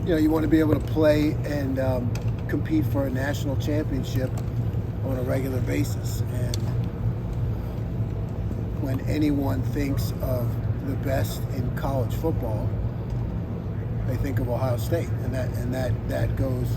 you want to be able to play and compete for a national championship on a regular basis. And when anyone thinks of the best in college football, they think of Ohio State, and that goes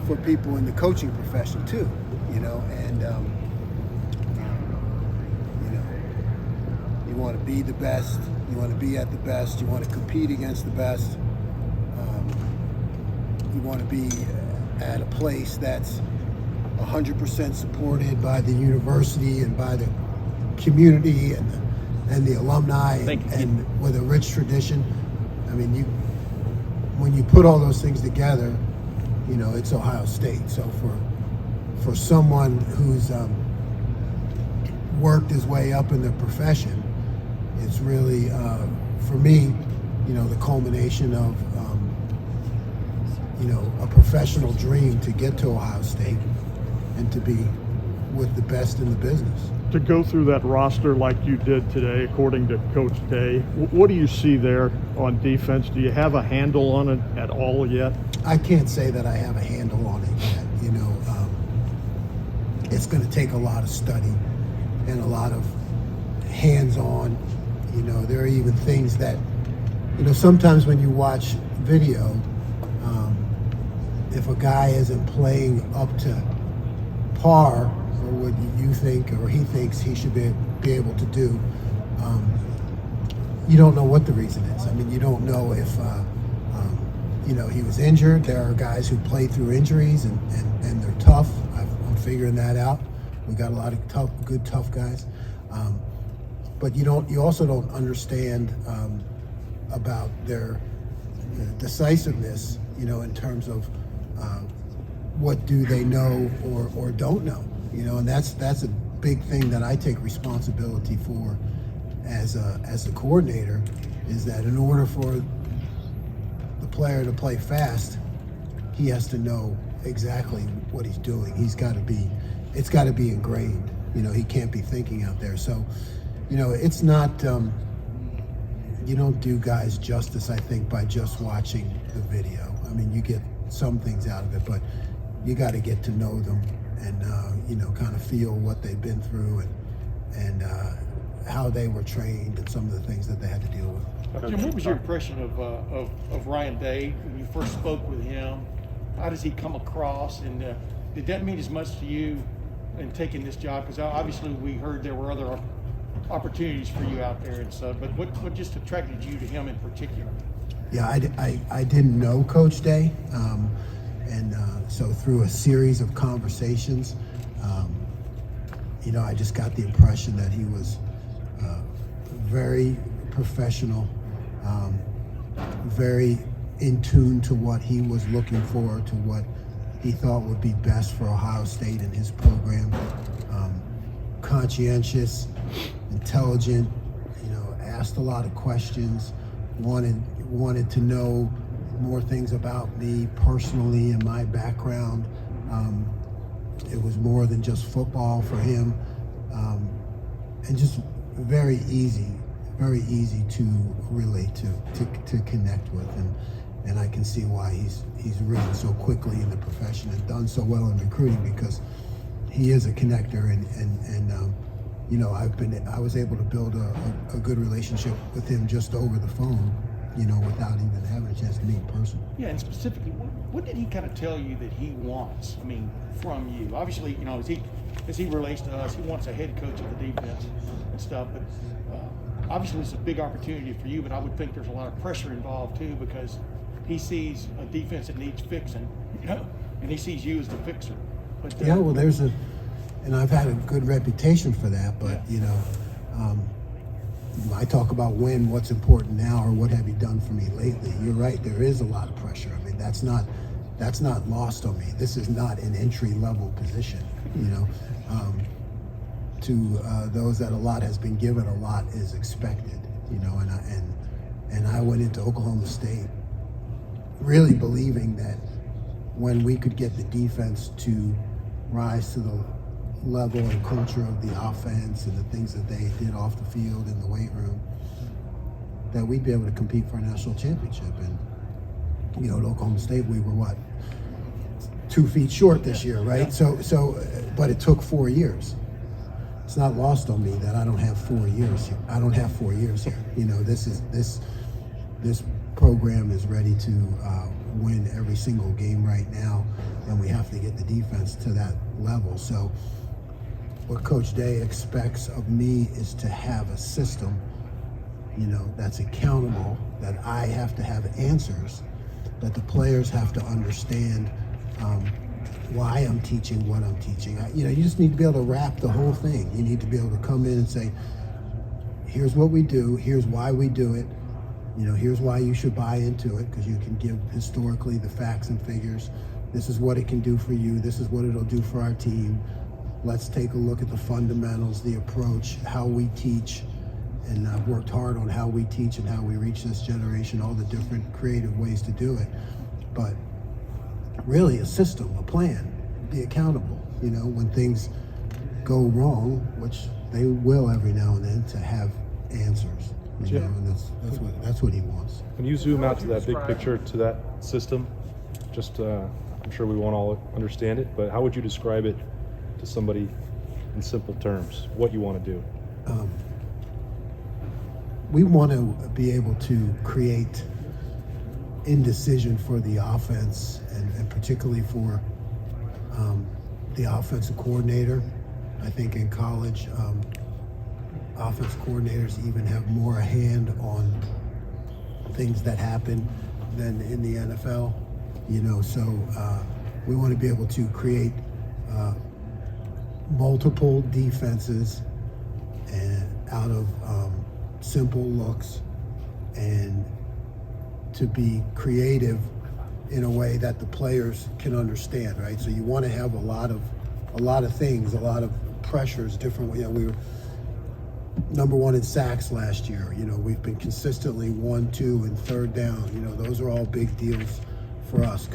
for people in the coaching profession too. And you want to be the best, you want to be at the best, you want to compete against the best. You want to be at a place that's 100% supported by the university and by the community and the alumni and with a rich tradition. I mean, when you put all those things together, it's Ohio State. So for someone who's worked his way up in the profession, it's really, for me, the culmination of a professional dream to get to Ohio State and to be with the best in the business. To go through that roster like you did today, according to Coach Day, what do you see there on defense? Do you have a handle on it at all yet? I can't say that I have a handle on it yet. It's going to take a lot of study and a lot of hands-on. There are even things that, sometimes when you watch video, if a guy isn't playing up to par or what you think or he thinks he should be able to do, you don't know what the reason is. I mean, you don't know if he was injured. There are guys who play through injuries and they're tough. I'm figuring that out. We got a lot of good tough guys, but you also don't understand about their decisiveness. In terms of what do they know or don't know, and that's a big thing that I take responsibility for as a coordinator, is that in order for the player to play fast, he has to know exactly what he's doing. It's got to be ingrained. He can't be thinking out there. So, it's not, you don't do guys justice, I think, by just watching the video. I mean, you get some things out of it, but you got to get to know them and, kind of feel what they've been through and how they were trained and some of the things that they had to deal with. Jim, what was your impression of Ryan Day when you first spoke with him? How does he come across, and did that mean as much to you in taking this job? Because obviously we heard there were other opportunities for you out there and stuff, but what just attracted you to him in particular? Yeah, I didn't know Coach Day, and so through a series of conversations, I just got the impression that he was very professional, very in tune to what he was looking for, to what he thought would be best for Ohio State and his program. Conscientious, intelligent, asked a lot of questions, wanted to know more things about me personally and my background. It was more than just football for him, and just very easy to relate to connect with, and I can see why he's risen so quickly in the profession and done so well in recruiting, because he is a connector, and I was able to build a good relationship with him just over the phone, without even having a chance to meet in person. Yeah, and specifically, what did he kind of tell you that he wants? I mean, from you. Obviously, as he relates to us, he wants a head coach of the defense and stuff. But obviously, it's a big opportunity for you. But I would think there's a lot of pressure involved too, because he sees a defense that needs fixing, and he sees you as the fixer. But yeah, well, and I've had a good reputation for that. But I talk about what's important now, or what have you done for me lately. You're right, there is a lot of pressure. I mean, that's not lost on me. This is not an entry-level position, to those that a lot has been given, a lot is expected, and I went into Oklahoma State really believing that when we could get the defense to rise to the level and culture of the offense and the things that they did off the field in the weight room, that we'd be able to compete for a national championship. you know, at Oklahoma State, we were what, 2 feet short this year, right? But it took 4 years. It's not lost on me that I don't have 4 years here. I don't have 4 years here. You know, this program is ready to win every single game right now, and we have to get the defense to that level. So what Coach Day expects of me is to have a system, you know, that's accountable, that I have to have answers, that the players have to understand why I'm teaching what I'm teaching. You know, you just need to be able to wrap the whole thing. You need to be able to come in and say, here's what we do, here's why we do it, you know, here's why you should buy into it, because you can give historically the facts and figures. This is what it can do for you, this is what it'll do for our team. Let's take a look at the fundamentals, the approach, how we teach. And I've worked hard on how we teach and how we reach this generation, all the different creative ways to do it. But really a system, a plan, be accountable. You know, when things go wrong, which they will every now and then, to have answers. You know, and that's what he wants. When you zoom out to that big picture, to that system, just I'm sure we won't all understand it, but how would you describe it to somebody in simple terms? What you want to do? We want to be able to create indecision for the offense, and particularly for the offensive coordinator. I think in college, offensive coordinators even have more a hand on things that happen than in the NFL. You know, so we want to be able to create multiple defenses and out of simple looks, and to be creative in a way that the players can understand, right? So you want to have a lot of things, a lot of pressures, different. You know, we were #1 in sacks last year. You know, we've been consistently 1, 2, and 3rd down. You know, those are all big deals for us.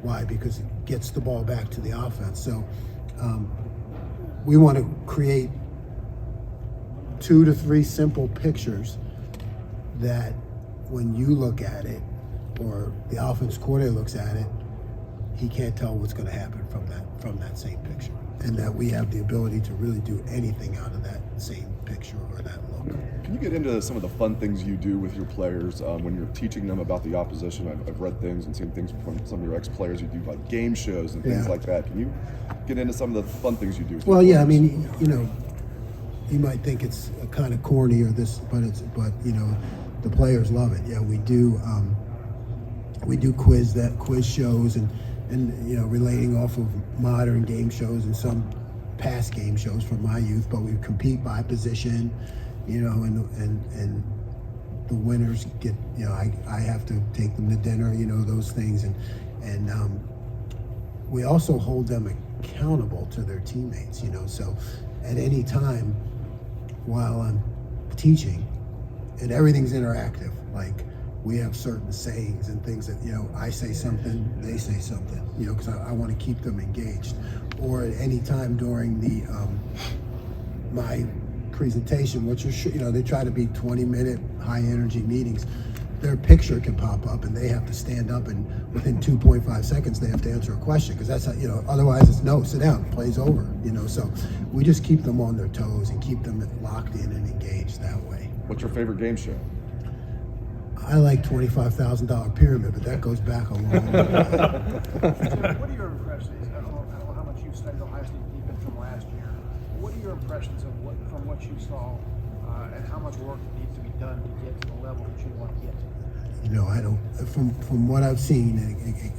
Why? Because it gets the ball back to the offense. So we want to create 2 to 3 simple pictures that when you look at it, or the offense coordinator looks at it, he can't tell what's going to happen from that same picture, and that we have the ability to really do anything out of that same picture or that look. Can you get into some of the fun things you do with your players when you're teaching them about the opposition? I've read things and seen things from some of your ex-players. You do like game shows and things like that. Can you get into some of the fun things you do? Well, yeah, I mean, you know, you might think it's kind of corny or this, but you know, the players love it. Yeah, we do quiz shows and you know, relating off of modern game shows and some past game shows from my youth, but we compete by position, you know, and the winners get, you know, I have to take them to dinner, you know, those things, and we also hold them accountable to their teammates, you know. So at any time while I'm teaching, and everything's interactive, like we have certain sayings and things that, you know, I say something, they say something, you know, because I want to keep them engaged. Or at any time during the my presentation, which is, you know, they try to be 20-minute high-energy meetings, their picture can pop up and they have to stand up, and within 2.5 seconds they have to answer a question, because that's how, you know, otherwise it's no, sit down, play's over, you know. So we just keep them on their toes and keep them locked in and engaged that way. What's your favorite game show? I like $25,000 Pyramid, but that goes back a long way. What are your impressions? I don't know how much you've studied Ohio State defense from last year. What are your impressions of from what you saw, and how much work needs to be done to get to the level that you want to get to? You know, I don't. From what I've seen,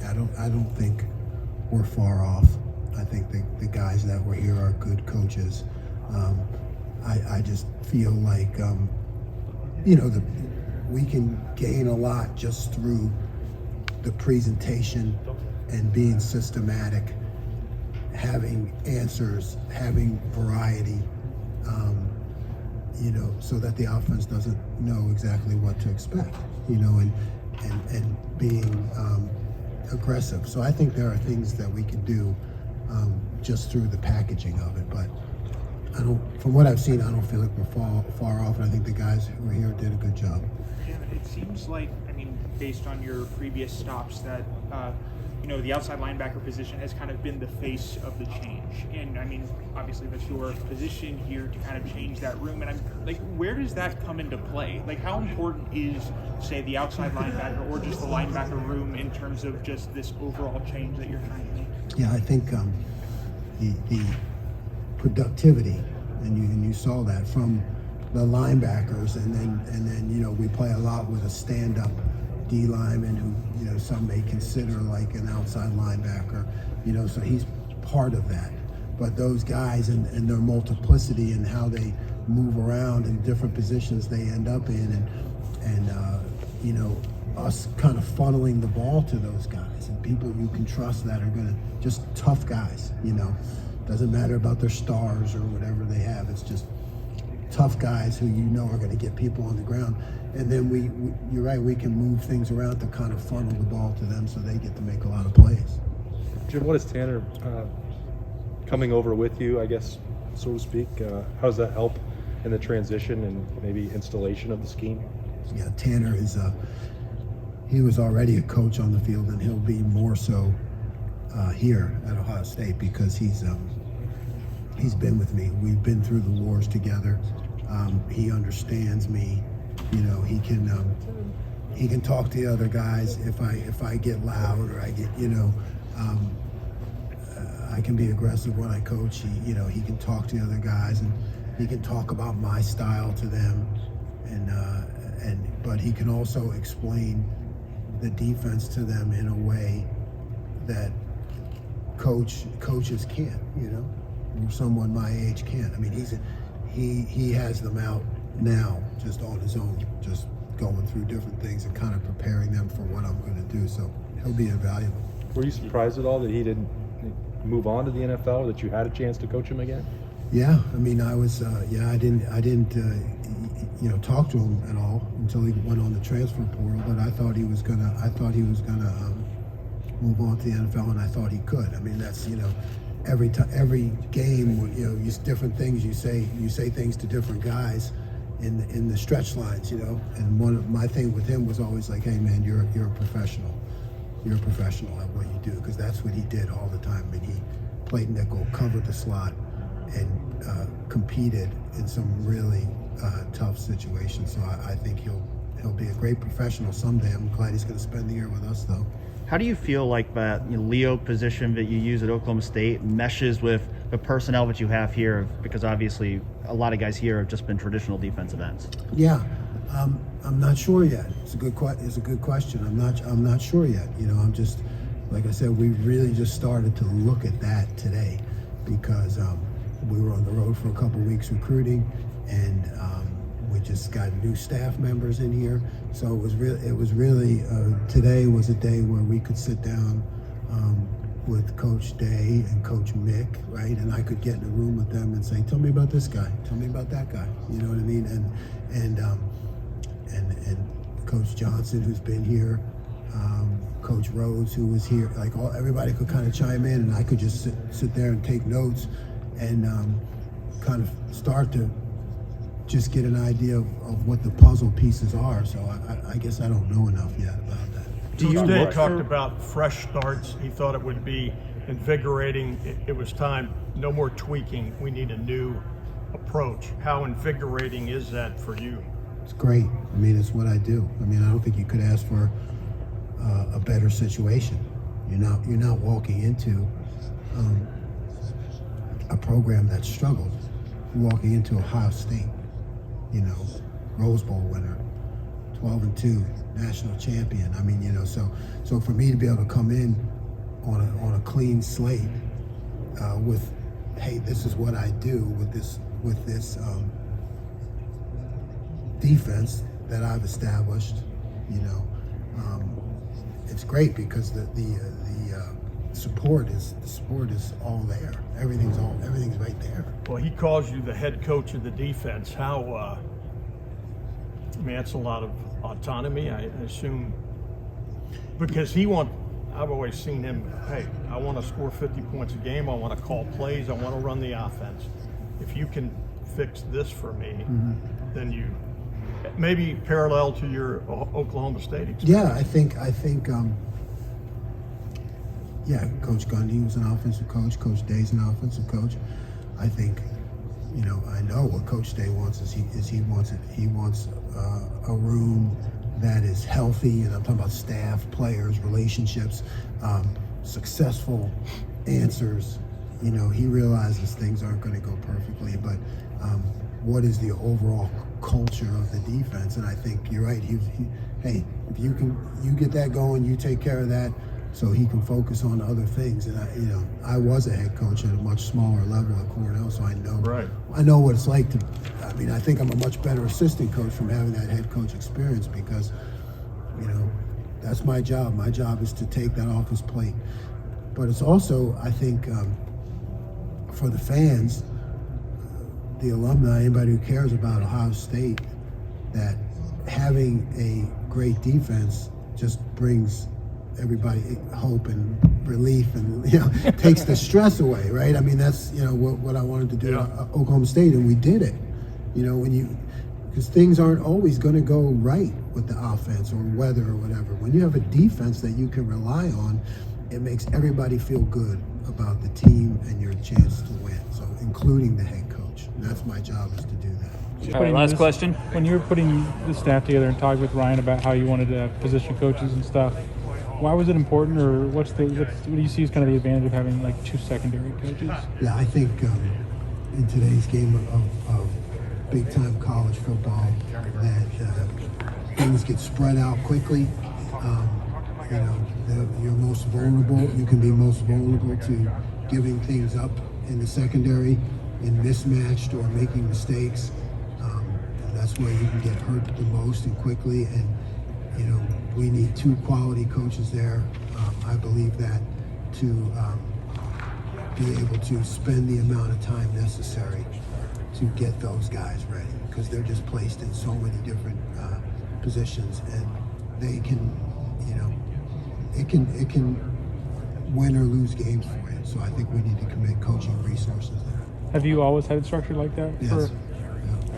I don't think we're far off. I think the guys that were here are good coaches. I just feel like, you know, we can gain a lot just through the presentation and being systematic, having answers, having variety, you know, so that the offense doesn't know exactly what to expect, you know, and being aggressive. So I think there are things that we can do just through the packaging of it, but From what I've seen, I don't feel like we're far off, and I think the guys who are here did a good job. Yeah, it seems like, I mean, based on your previous stops, that the outside linebacker position has kind of been the face of the change. And I mean, obviously that's your position here to kind of change that room. And I'm like, where does that come into play? Like, how important is, say, the outside linebacker or just the linebacker room in terms of just this overall change that you're trying to make? Yeah, I think the productivity, and you saw that from the linebackers, and then we play a lot with a stand-up D lineman who some may consider like an outside linebacker, so he's part of that. But those guys and their multiplicity and how they move around in different positions they end up in, and us kind of funneling the ball to those guys and people you can trust that are gonna just tough guys. Doesn't matter about their stars or whatever they have. It's just tough guys who are going to get people on the ground. And then you're right, we can move things around to kind of funnel the ball to them so they get to make a lot of plays. Jim, what is Tanner coming over with you, I guess, so to speak? How does that help in the transition and maybe installation of the scheme? Yeah, Tanner he was already a coach on the field, and he'll be more so here at Ohio State because he's been with me. We've been through the wars together. He understands me. He can talk to the other guys if I get loud or I get I can be aggressive when I coach. He can talk to the other guys, and he can talk about my style to them, but he can also explain the defense to them in a way that coaches can't, or someone my age can't. I mean, he has them out now just on his own, just going through different things and kind of preparing them for what I'm going to do. So he'll be invaluable. Were you surprised at all that he didn't move on to the NFL, or that you had a chance to coach him again? Yeah, I mean, I was. I didn't talk to him at all until he went on the transfer portal. But I thought he was gonna move on to the NFL, and I thought he could. I mean, that's every game, use different things. You say things to different guys in the stretch lines, And one of my thing with him was always like, hey man, you're a professional. You're a professional at what you do, because that's what he did all the time. I mean, he played nickel, covered the slot, and competed in some really tough situations. So I think he'll be a great professional someday. I'm glad he's going to spend the year with us, though. How do you feel like that Leo position that you use at Oklahoma State meshes with the personnel that you have here? Because obviously a lot of guys here have just been traditional defensive ends. Yeah, I'm not sure yet. It's a good question. I'm not sure yet. I'm just, like I said, we really just started to look at that today because we were on the road for a couple weeks recruiting, and we just got new staff members in here. So it was really today was a day where we could sit down with Coach Day and Coach Mick, right? And I could get in a room with them and say, tell me about this guy, tell me about that guy, you know what I mean? And Coach Johnson, who's been here, Coach Rhodes, who was here, like everybody could kind of chime in, and I could just sit there and take notes and kind of start to just get an idea of what the puzzle pieces are. So I guess I don't know enough yet about that. Coach Day talked about fresh starts. He thought it would be invigorating. It was time, no more tweaking. We need a new approach. How invigorating is that for you? It's great. I mean, it's what I do. I mean, I don't think you could ask for a better situation. You're not walking into a program that struggled. You're walking into Ohio State, Rose Bowl winner, 12-2, national champion. I mean, so for me to be able to come in on a clean slate with, hey, this is what I do with this defense that I've established, it's great because the support is all there. Everything's right there. Well, he calls you the head coach of the defense. How? That's a lot of autonomy, I assume, because I've always seen him. Hey, I want to score 50 points a game. I want to call plays. I want to run the offense. if you can fix this for me, then you maybe parallel to your Oklahoma State experience. Yeah, I think yeah, Coach Gundy was an offensive coach. Coach Day's an offensive coach. I think, I know what Coach Day wants is he wants a room that is healthy, and I'm talking about staff, players, relationships, successful answers. He realizes things aren't going to go perfectly, but what is the overall culture of the defense? And I think you're right. Hey, if you get that going, you take care of that, so he can focus on other things. And I was a head coach at a much smaller level at Cornell, so I know. Right. I know what it's like to. I think I'm a much better assistant coach from having that head coach experience, because, that's my job. My job is to take that off his plate. But it's also, I think, for the fans, the alumni, anybody who cares about Ohio State, that having a great defense just brings everybody hope and relief, and takes the stress away, right? That's what I wanted to do at Oklahoma State, and we did it. Because things aren't always going to go right with the offense or weather or whatever. When you have a defense that you can rely on, it makes everybody feel good about the team and your chance to win. So, including the head coach. And that's my job, is to do that. All right, last question. When you were putting the staff together and talking with Ryan about how you wanted to have position coaches and stuff, why was it important, or what do you see as kind of the advantage of having like two secondary coaches? Yeah, I think in today's game of big-time college football, that things get spread out quickly. You're most vulnerable. You can be most vulnerable to giving things up in the secondary, and mismatched or making mistakes. That's where you can get hurt the most and quickly. And we need two quality coaches there. I believe that to be able to spend the amount of time necessary to get those guys ready, because they're just placed in so many different positions, and they can, it can win or lose games for you. So I think we need to commit coaching resources there. Have you always had it structured like that? Yes.